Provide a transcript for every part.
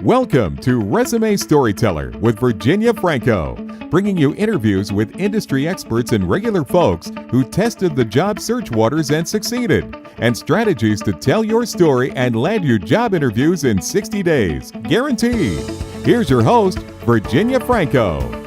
Welcome to Resume Storyteller with Virginia Franco, bringing you interviews with industry experts and regular folks who tested the job search waters and succeeded, and strategies to tell your story and land you job interviews in 60 days, guaranteed. Here's your host, Virginia Franco.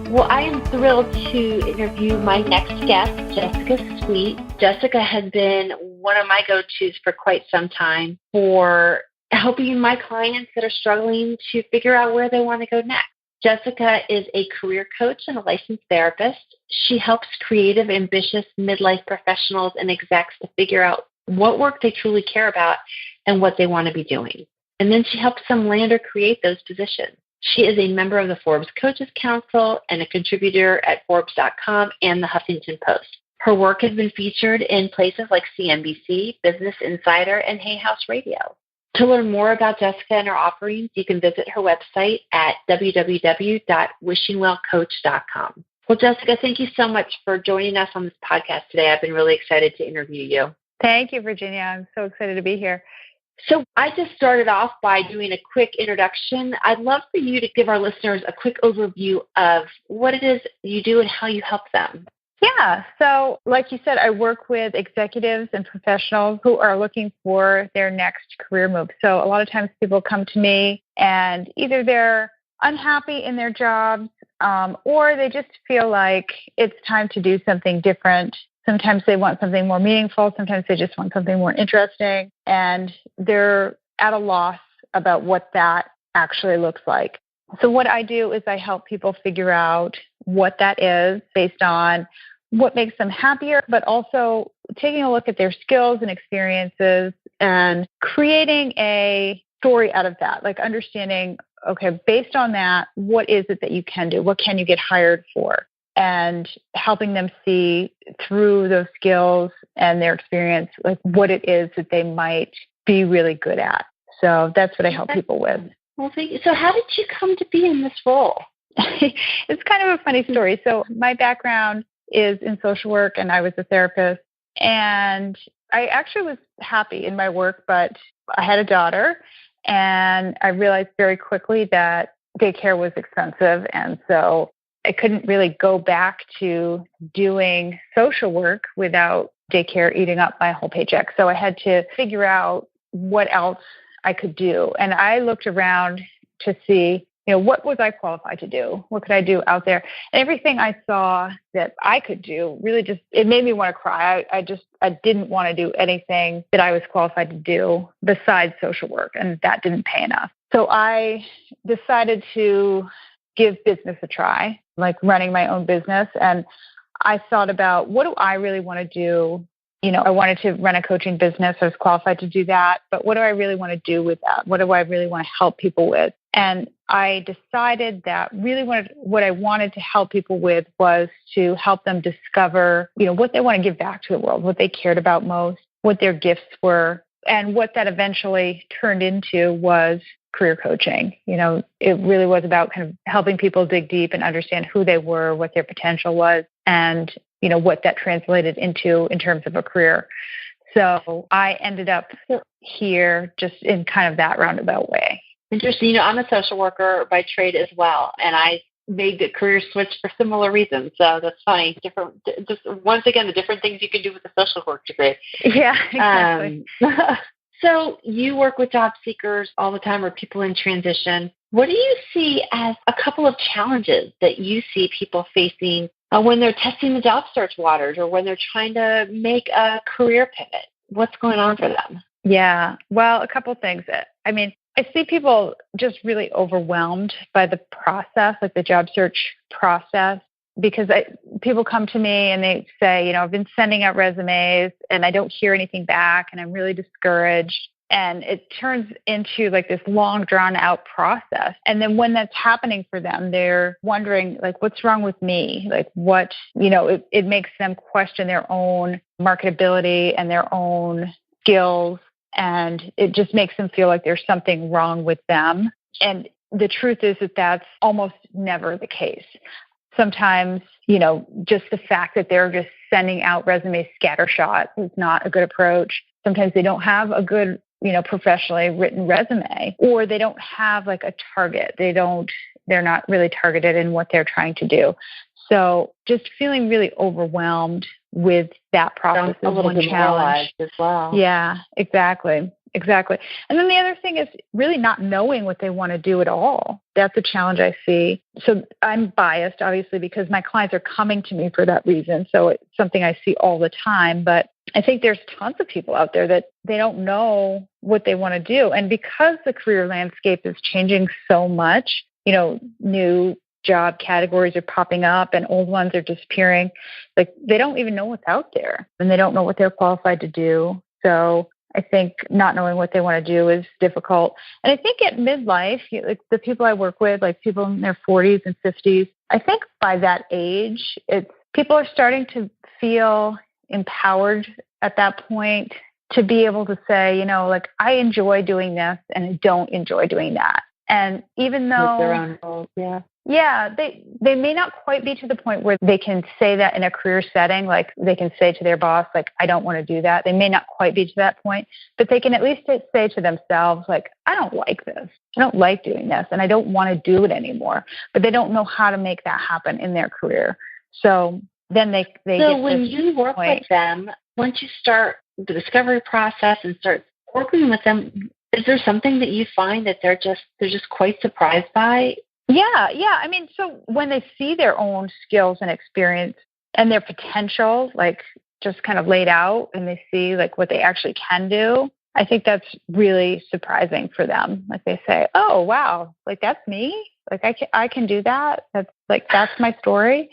Well, I am thrilled to interview my next guest, Jessica Sweet. Jessica has been one of my go-tos for quite some time for helping my clients that are struggling to figure out where they want to go next. Jessica is a career coach and a licensed therapist. She helps creative, ambitious midlife professionals and execs to figure out what work they truly care about and what they want to be doing. And then she helps them land or create those positions. She is a member of the Forbes Coaches Council and a contributor at Forbes.com and the Huffington Post. Her work has been featured in places like CNBC, Business Insider, and HayHouse Radio. To learn more about Jessica and her offerings, you can visit her website at www.wishingwellcoach.com. Well, Jessica, thank you so much for joining us on this podcast today. I've been really excited to interview you. Thank you, Virginia. I'm so excited to be here. So I just started off by doing a quick introduction. I'd love for you to give our listeners a quick overview of what it is you do and how you help them. Yeah. So like you said, I work with executives and professionals who are looking for their next career move. So a lot of times people come to me and either they're unhappy in their jobs or they just feel like it's time to do something different. Sometimes they want something more meaningful. Sometimes they just want something more interesting. And they're at a loss about what that actually looks like. So what I do is I help people figure out what that is based on what makes them happier, but also taking a look at their skills and experiences and creating a story out of that, like understanding, okay, based on that, what is it that you can do? What can you get hired for? And helping them see through those skills and their experience, like what it is that they might be really good at. So that's what I help people with. Well, thank you. So how did you come to be in this role? It's kind of a funny story. So my background is in social work and I was a therapist. And I actually was happy in my work, but I had a daughter and I realized very quickly that daycare was expensive. And so I couldn't really go back to doing social work without daycare eating up my whole paycheck. So I had to figure out what else I could do. And I looked around to see, what was I qualified to do? What could I do out there? And everything I saw that I could do really just, it made me want to cry. I didn't want to do anything that I was qualified to do besides social work. And that didn't pay enough. So I decided to give business a try, like running my own business. And I thought about, what do I really want to do? I wanted to run a coaching business. I was qualified to do that. But what do I really want to do with that? What do I really want to help people with? And I decided that really what I wanted to help people with was to help them discover, what they want to give back to the world, what they cared about most, what their gifts were. And what that eventually turned into was career coaching. It really was about kind of helping people dig deep and understand who they were, what their potential was, and, what that translated into in terms of a career. So I ended up here just in kind of that roundabout way. Interesting. I'm a social worker by trade as well, and I made the career switch for similar reasons. So that's funny. Just once again, the different things you can do with a social work degree. Yeah, exactly. So you work with job seekers all the time or people in transition. What do you see as a couple of challenges that you see people facing when they're testing the job search waters or when they're trying to make a career pivot? What's going on for them? Yeah, well, a couple of things. I see people just really overwhelmed by the process, like the job search process, because people come to me and they say, I've been sending out resumes and I don't hear anything back and I'm really discouraged. And it turns into like this long drawn out process. And then when that's happening for them, they're wondering like, what's wrong with me? Like what, it makes them question their own marketability and their own skills. And it just makes them feel like there's something wrong with them. And the truth is that that's almost never the case. sometimes, just the fact that they're just sending out resumes scattershot is not a good approach. Sometimes they don't have a good, professionally written resume, or they don't have like a target. They're not really targeted in what they're trying to do. So just feeling really overwhelmed with that process is one challenge as well. Yeah, exactly. And then the other thing is really not knowing what they want to do at all. That's a challenge I see. So I'm biased, obviously, because my clients are coming to me for that reason. So it's something I see all the time. But I think there's tons of people out there that they don't know what they want to do. And because the career landscape is changing so much, new job categories are popping up and old ones are disappearing. Like they don't even know what's out there and they don't know what they're qualified to do. So I think not knowing what they want to do is difficult. And I think at midlife, like the people I work with, like people in their 40s and 50s, I think by that age, people are starting to feel empowered at that point to be able to say, like I enjoy doing this and I don't enjoy doing that. And even though with their own goals, yeah, they may not quite be to the point where they can say that in a career setting, like they can say to their boss, like, I don't want to do that. They may not quite be to that point, but they can at least say to themselves, like, I don't like this. I don't like doing this and I don't want to do it anymore. But they don't know how to make that happen in their career. So then they So when you work with them, once you start the discovery process and start working with them, is there something that you find that they're just quite surprised by? Yeah. I mean, so when they see their own skills and experience and their potential, like just kind of laid out, and they see like what they actually can do, I think that's really surprising for them. Like they say, "Oh, wow, like that's me. Like I can do that. That's my story."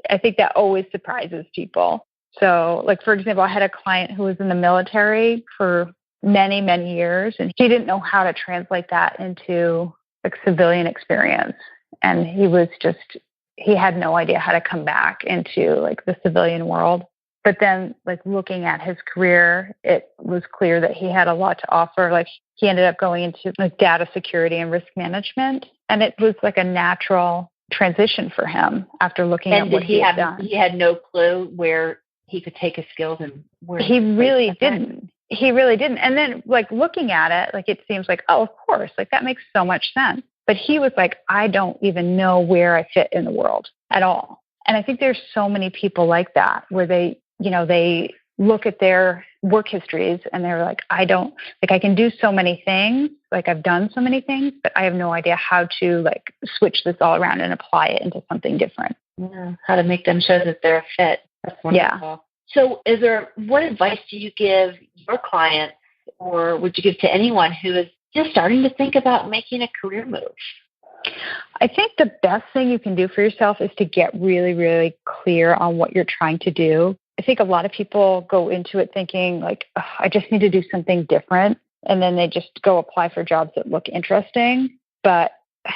I think that always surprises people. So, like for example, I had a client who was in the military for many, many years, and he didn't know how to translate that into like civilian experience. And he had no idea how to come back into like the civilian world. But then like looking at his career, it was clear that he had a lot to offer. Like he ended up going into like data security and risk management. And it was like a natural transition for him after looking at what he had done. He had no clue where he could take his skills and where he really didn't. He really didn't. And then like looking at it, like it seems like, oh, of course, like that makes so much sense. But he was like, I don't even know where I fit in the world at all. And I think there's so many people like that where they look at their work histories and they're like, I can do so many things. Like I've done so many things, but I have no idea how to like switch this all around and apply it into something different. Yeah. How to make them show that they're a fit. That's wonderful. Yeah. So what advice do you give your clients, or would you give to anyone who is just starting to think about making a career move? I think the best thing you can do for yourself is to get really, really clear on what you're trying to do. I think a lot of people go into it thinking like, I just need to do something different. And then they just go apply for jobs that look interesting. But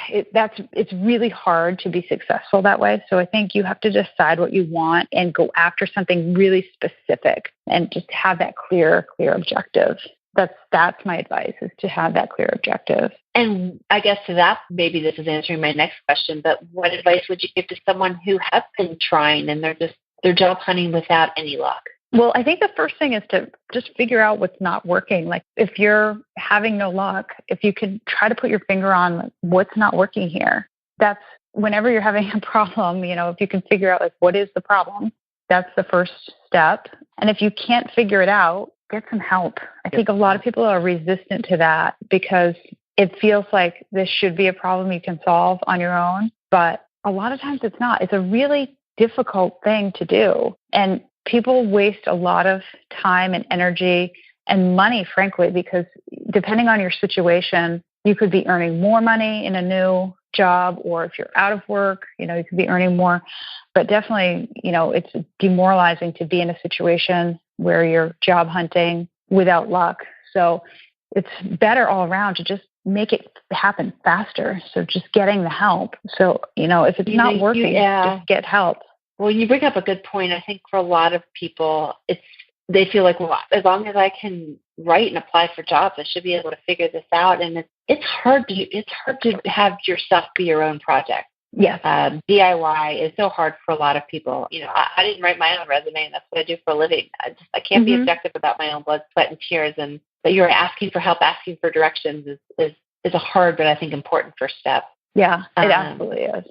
it's really hard to be successful that way. So I think you have to decide what you want and go after something really specific and just have that clear objective. That's my advice, is to have that clear objective. And I guess to that, maybe this is answering my next question, but what advice would you give to someone who has been trying and they're job hunting without any luck? Well, I think the first thing is to just figure out what's not working. Like if you're having no luck, if you could try to put your finger on like, what's not working here. That's whenever you're having a problem, if you can figure out like what is the problem, that's the first step. And if you can't figure it out, get some help. I think a lot of people are resistant to that because it feels like this should be a problem you can solve on your own. But a lot of times it's not. It's a really difficult thing to do. And people waste a lot of time and energy and money, frankly, because depending on your situation, you could be earning more money in a new job, or if you're out of work, you could be earning more. But definitely, it's demoralizing to be in a situation where you're job hunting without luck. So it's better all around to just make it happen faster. So just getting the help. So, if it's not working, just get help. Well, you bring up a good point. I think for a lot of people, they feel like, well, as long as I can write and apply for jobs, I should be able to figure this out. And it's hard to have yourself be your own project. Yes. DIY is so hard for a lot of people. I didn't write my own resume, and that's what I do for a living. I can't be objective about my own blood, sweat, and tears. But you're asking for help, asking for directions is a hard, but I think important first step. Yeah, it absolutely is.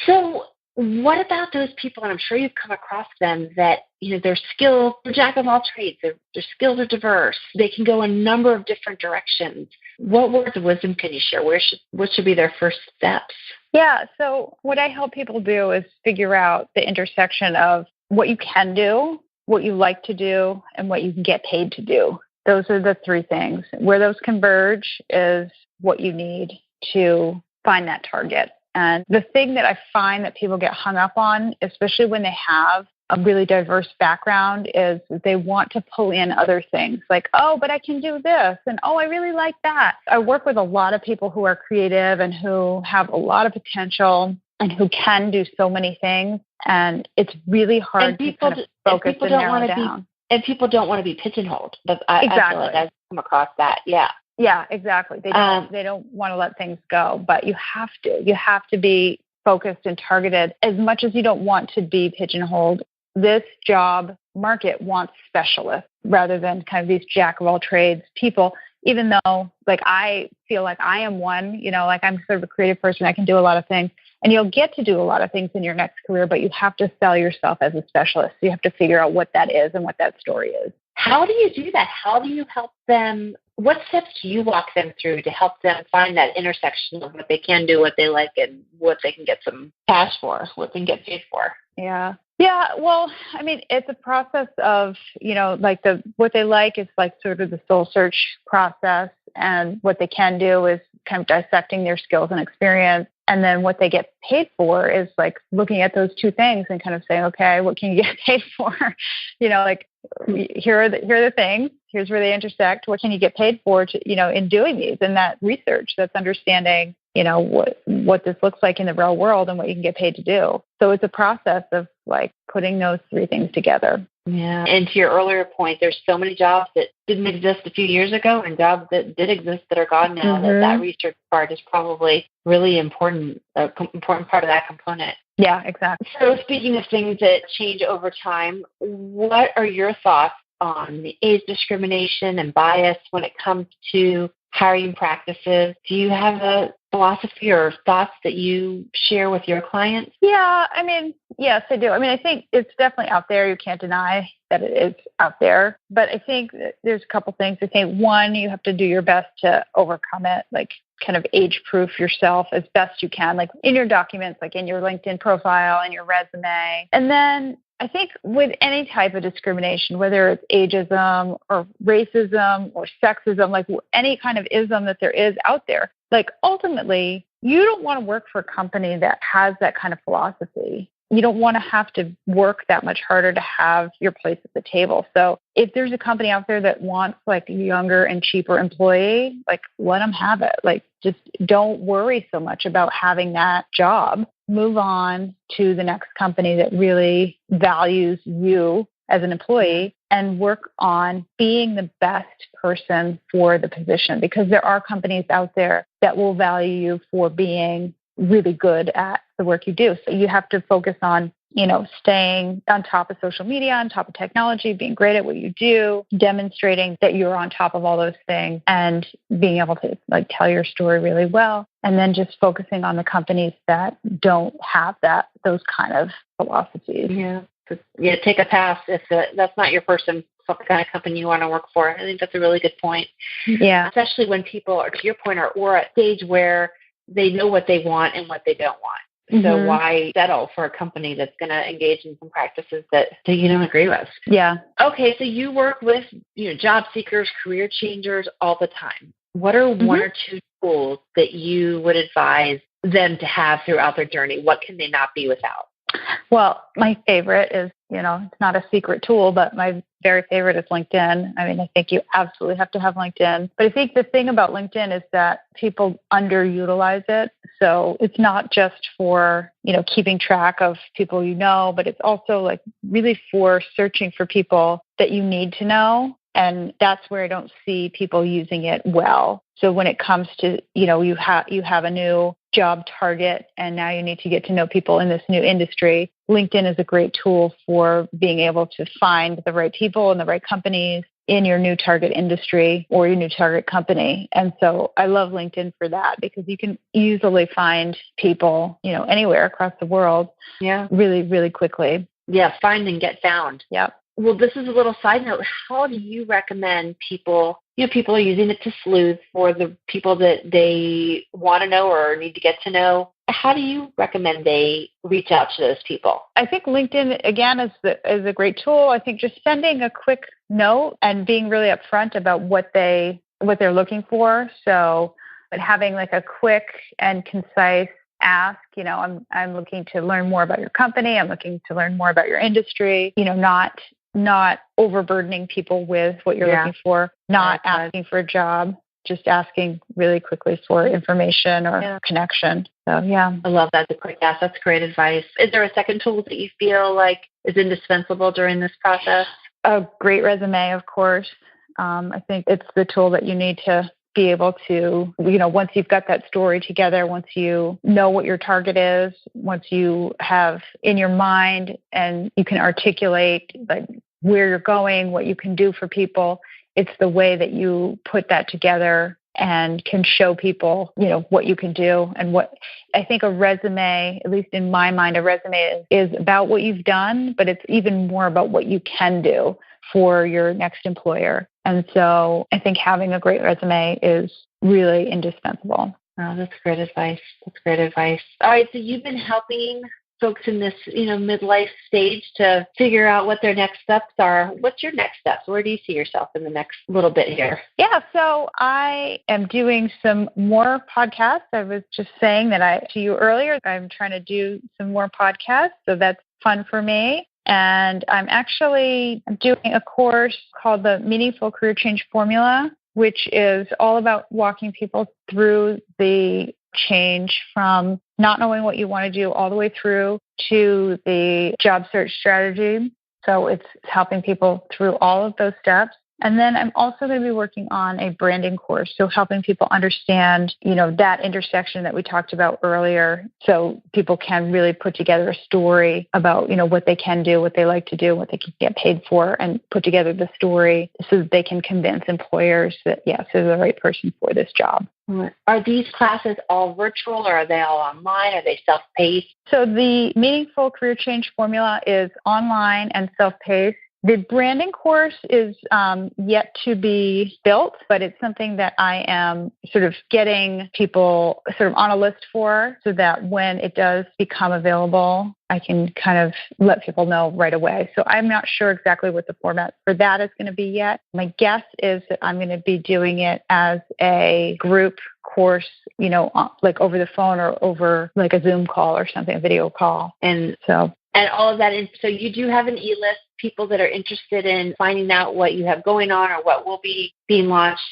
So what about those people, and I'm sure you've come across them, that their skills, they're jack of all trades, their skills are diverse, they can go a number of different directions. What words of wisdom can you share? What should be their first steps? Yeah, so what I help people do is figure out the intersection of what you can do, what you like to do, and what you can get paid to do. Those are the three things. Where those converge is what you need to find that target. And the thing that I find that people get hung up on, especially when they have a really diverse background, is they want to pull in other things like, oh, but I can do this, and oh, I really like that. I work with a lot of people who are creative and who have a lot of potential and who can do so many things, and it's really hard to kind of focus and narrow down. And people don't want to be pigeonholed. I feel like I've come across that. Yeah. Yeah, exactly. They don't want to let things go, but you have to. You have to be focused and targeted. As much as you don't want to be pigeonholed, this job market wants specialists rather than kind of these jack of all trades people, even though I feel like I am one, I'm sort of a creative person. I can do a lot of things, and you'll get to do a lot of things in your next career, but you have to sell yourself as a specialist. You have to figure out what that is and what that story is. How do you do that? How do you help them? What steps do you walk them through to help them find that intersection of what they can do, what they like, and what they can get some cash for, what they can get paid for? Yeah. Yeah. Well, I mean, it's a process of, what they like is sort of the soul search process. And what they can do is kind of dissecting their skills and experience. And then what they get paid for is looking at those two things and kind of saying, okay, what can you get paid for? Here are the things. Here's where they intersect. What can you get paid for in doing these? And that research, that's understanding, what this looks like in the real world and what you can get paid to do. So it's a process of putting those three things together. Yeah. And to your earlier point, there's so many jobs that didn't exist a few years ago and jobs that did exist that are gone now. That research part is probably really important, important part of that component. Yeah, exactly. So speaking of things that change over time, what are your thoughts on the age discrimination and bias when it comes to hiring practices? Do you have a philosophy or thoughts that you share with your clients? Yeah, I mean, yes, I do. I mean, I think it's definitely out there. You can't deny that it is out there. But I think that there's a couple things. I think, one, you have to do your best to overcome it, kind of age-proof yourself as best you can, in your documents, in your LinkedIn profile and your resume. And then I think with any type of discrimination, whether it's ageism or racism or sexism, any kind of ism that there is out there, ultimately, you don't want to work for a company that has that kind of philosophy. You don't want to have to work that much harder to have your place at the table. So if there's a company out there that wants a younger and cheaper employee, let them have it. Just don't worry so much about having that job. Move on to the next company that really values you as an employee and work on being the best person for the position, because there are companies out there that will value you for being really good at the work you do. So you have to focus on, staying on top of social media, on top of technology, being great at what you do, demonstrating that you're on top of all those things, and being able to tell your story really well. And then just focusing on the companies that don't have those kind of philosophies. Yeah. Take a pass if that's not your person, the kind of company you want to work for. I think that's a really good point. Yeah. Especially when people are, to your point, are at a stage where they know what they want and what they don't want. So why settle for a company that's going to engage in some practices that you don't agree with? Yeah. Okay, so you work with job seekers, career changers all the time. What are one or two tools that you would advise them to have throughout their journey? What can they not be without? Well, my favorite is, it's not a secret tool, but my very favorite is LinkedIn. I mean, I think you absolutely have to have LinkedIn. But I think the thing about LinkedIn is that people underutilize it. So it's not just for, keeping track of people but it's also really for searching for people that you need to know. And that's where I don't see people using it well. So when it comes to, you have a new job target and now you need to get to know people in this new industry, LinkedIn is a great tool for being able to find the right people and the right companies in your new target industry or your new target company. And so I love LinkedIn for that because you can easily find people, anywhere across the world really, really quickly. Yeah, find and get found. Yep. Well, this is a little side note. How do you recommend people, people are using it to sleuth for the people that they want to know or need to get to know. How do you recommend they reach out to those people? I think LinkedIn, again, is a great tool. I think just sending a quick note and being really upfront about what they're looking for. So, but having like a quick and concise ask, I'm looking to learn more about your company. I'm looking to learn more about your industry, not overburdening people with what you're looking for, not asking for a job, just asking really quickly for information or connection. So, yeah. I love that. The quick ask. That's great advice. Is there a second tool that you feel like is indispensable during this process? A great resume, of course. I think it's the tool that you need to be able to, once you've got that story together, once you know what your target is, once you have in your mind and you can articulate like where you're going, what you can do for people, it's the way that you put that together and can show people, what you can do. And what I think a resume, at least in my mind, a resume is about what you've done, but it's even more about what you can do for your next employer. And so I think having a great resume is really indispensable. Oh, that's great advice. All right. So you've been helping folks in this, midlife stage to figure out what their next steps are. What's your next steps? Where do you see yourself in the next little bit here? Yeah. So I am doing some more podcasts. I was just saying that to you earlier, I'm trying to do some more podcasts. So that's fun for me. And I'm actually doing a course called the Meaningful Career Change Formula, which is all about walking people through the change from not knowing what you want to do all the way through to the job search strategy. So it's helping people through all of those steps. And then I'm also going to be working on a branding course, so helping people understand, that intersection that we talked about earlier, so people can really put together a story about, what they can do, what they like to do, what they can get paid for, and put together the story so that they can convince employers that, yes, they're the right person for this job. Are these classes all virtual or are they all online? Are they self-paced? So the Meaningful Career Change Formula is online and self-paced. The branding course is yet to be built, but it's something that I am sort of getting people sort of on a list for so that when it does become available, I can kind of let people know right away. So I'm not sure exactly what the format for that is going to be yet. My guess is that I'm going to be doing it as a group course, like over the phone or over like a Zoom call or something, a video call. And all of that. So you do have an e-list, people that are interested in finding out what you have going on or what will be being launched.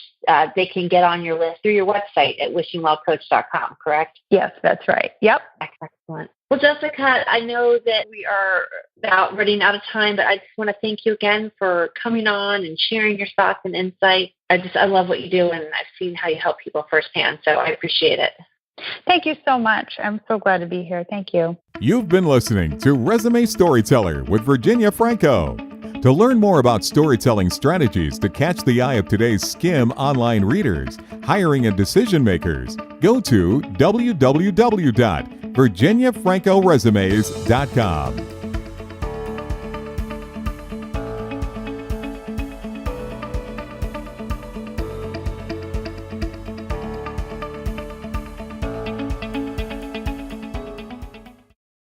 They can get on your list through your website at wishingwellcoach.com, correct? Yes, that's right. Yep. Excellent. Well, Jessica, I know that we are about running out of time, but I just want to thank you again for coming on and sharing your thoughts and insight. I love what you do, and I've seen how you help people firsthand, so I appreciate it. Thank you so much. I'm so glad to be here. Thank you. You've been listening to Resume Storyteller with Virginia Franco. To learn more about storytelling strategies to catch the eye of today's SCIM online readers, hiring and decision makers, go to www.virginiafrancoresumes.com.